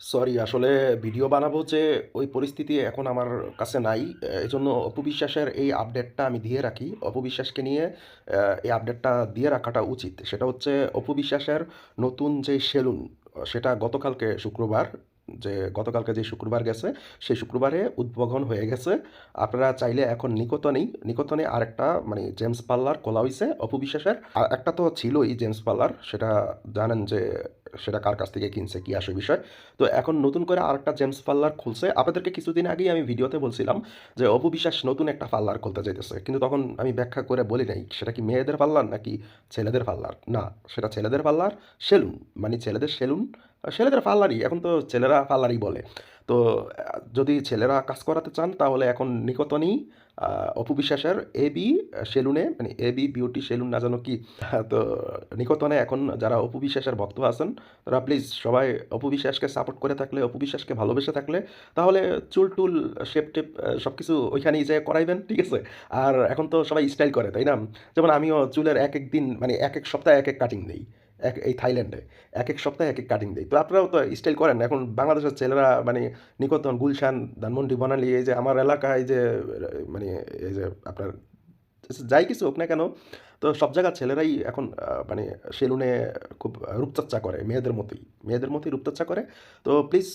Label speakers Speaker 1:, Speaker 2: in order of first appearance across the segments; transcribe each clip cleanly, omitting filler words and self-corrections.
Speaker 1: Sorry, আসলে video বানাবো যে ওই পরিস্থিতি এখন আমার কাছে নাই। এজন্য অপু বিশ্বাসের এই আপডেটটা আমি দিয়ে রাখি। অপু বিশ্বাসকে নিয়ে এই আপডেটটা দিয়ে রাখাটা উচিত। সেটা হচ্ছে অপু বিশ্বাসের নতুন যে সেলুন, সেটা গতকালকে শুক্রবার, গতকালকে যে শুক্রবার গেছে, সেই শুক্রবারে উদ্বোধন হয়ে গেছে। আপনারা চাইলে এখন নিকটনে আরেকটা মানে জেমস পার্লার খোলা হইছে অপু বিশ্বাসের। আর একটা তো ছিলই জেমস পার্লার, সেটা জানেন যে সেটা কার কাছ থেকে কিনছে, কি আসে বিষয়। তো এখন নতুন করে আরেকটা জেমস পার্লার খুলছে। আপনাদেরকে কিছুদিন আগেই আমি ভিডিওতে বলছিলাম যে অপু বিশ্বাস নতুন একটা পার্লার খুলতে চাইতেছে, কিন্তু তখন আমি ব্যাখ্যা করে বলি নাই সেটা কি মেয়েদের পার্লার নাকি ছেলেদের পার্লার। না, সেটা ছেলেদের পার্লার, সেলুন, মানে ছেলেদের সেলুন, ছেলেদের পার্লারই, এখন তো ছেলেরা পার্লারই বলে। তো যদি ছেলেরা কাজ করাতে চান তাহলে এখন নিকটনেই অপু বিশ্বাসের এবি সেলুনে, মানে এবি বিউটি সেলুন না জানো কি। তো নিকটনে এখন যারা অপু বিশ্বাসের ভক্ত আছেন তারা প্লিজ সবাই অপু বিশ্বাসকে সাপোর্ট করে থাকলে, অপু বিশ্বাসকে ভালোবেসে থাকলে, তাহলে চুল টুল শেপ টেপ সব কিছু ওইখানেই যে করাইবেন, ঠিক আছে। আর এখন তো সবাই স্টাইল করে, তাই না? যেমন আমিও চুলের এক এক দিন, মানে এক এক সপ্তাহে এক এক কাটিং নেই। এই থাইল্যান্ডে এক এক সপ্তাহে এক এক কাটিং দেয়। তো আপনারাও তো স্টাইল করেন। এখন বাংলাদেশের ছেলেরা মানে নিকটন, গুলশান, ধানমন্ডি, বনানী, এই যে আমার এলাকায় যে মানে এই যে আপনার যাই কিছু হোক না কেন, তো সব জায়গার ছেলেরাই এখন মানে সেলুনে খুব রূপচর্চা করে, মেয়েদের মতোই রূপচর্চা করে। তো প্লিজ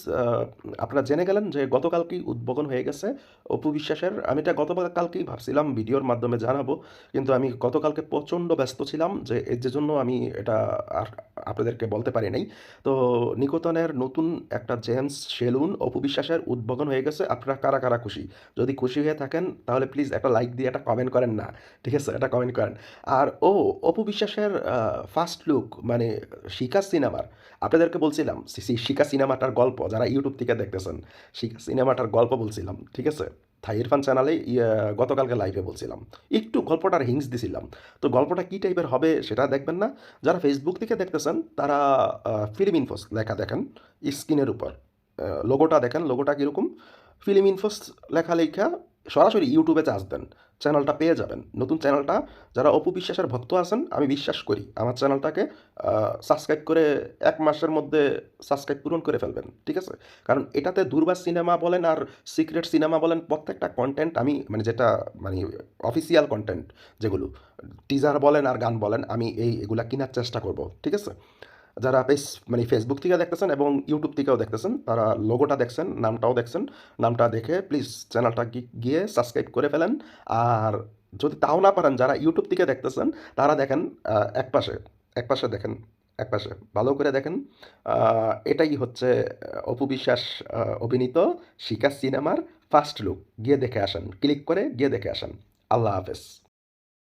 Speaker 1: আপনারা জেনে গেলেন যে গতকালকেই উদ্বোধন হয়ে গেছে অপু বিশ্বাসের। আমি এটা গতকালকেই ভাবছিলাম ভিডিওর মাধ্যমে জানাবো, কিন্তু আমি গতকালকে প্রচণ্ড ব্যস্ত ছিলাম, যে এর যে জন্য আমি এটা আর আপনাদেরকে বলতে পারি নাই। তো নিকতনের নতুন একটা জেমস সেলুন অপু বিশ্বাসের উদ্বোধন হয়ে গেছে। আপনারা কারা কারা খুশি? যদি খুশি হয়ে থাকেন তাহলে প্লিজ একটা লাইক দিয়ে একটা কমেন্ট করেন না, ঠিক আছে? এটা কমেন্ট করেন। আর অপু বিশ্বাসের ফার্স্ট লুক, মানে শিকা সিনেমার, আপনাদেরকে বলছিলাম শিকা সিনেমাটার গল্প, যারা ইউটিউব থেকে দেখতেছেন, শিকা সিনেমাটার গল্প বলছিলাম, ঠিক আছে? থাই ইরফান চ্যানেলে গতকালকে লাইভে বলছিলাম, একটু গল্পটার হিংস দিছিলাম। তো গল্পটা কী টাইপের হবে সেটা দেখবেন না। যারা ফেসবুক থেকে দেখতেছেন তারা ফিল্ম ইনফোস লেখা দেখেন স্ক্রিনের উপর, লোগোটা দেখেন, লোগোটা কীরকম, ফিল্ম ইনফোস লেখা লেখা সরাসরি ইউটিউবে চার্জ দেন, চ্যানেলটা পেয়ে যাবেন। নতুন চ্যানেলটা, যারা অপু বিশ্বাসের ভক্ত আছেন, আমি বিশ্বাস করি আমার চ্যানেলটাকে সাবস্ক্রাইব করে 1 মাসের মধ্যে সাবস্ক্রাইব পূরণ করে ফেলবেন, ঠিক আছে? কারণ এটাতে দুর্বার সিনেমা বলেন আর সিক্রেট সিনেমা বলেন, প্রত্যেকটা কন্টেন্ট আমি মানে যেটা মানে অফিসিয়াল কন্টেন্ট, যেগুলো টিজার বলেন আর গান বলেন, আমি এগুলা কেনার চেষ্টা করব, ঠিক আছে? যারা মানে ফেসবুক থেকে দেখতেছেন এবং ইউটিউব থেকেও দেখতেছেন, তারা লোগোটা দেখছেন, নামটাও দেখছেন, নামটা দেখে প্লিজ চ্যানেলটা গিয়ে সাবস্ক্রাইব করে ফেলেন। আর যদি তাও না পারেন, যারা ইউটিউব থেকে দেখতেছেন তারা দেখেন একপাশে, একপাশে দেখেন, একপাশে ভালো করে দেখেন। এটাই হচ্ছে অপু বিশ্বাস অভিনীত শিকা সিনেমার ফার্স্ট লুক। গিয়ে দেখে আসেন, ক্লিক করে গিয়ে দেখে আসেন। আল্লাহ হাফেজ।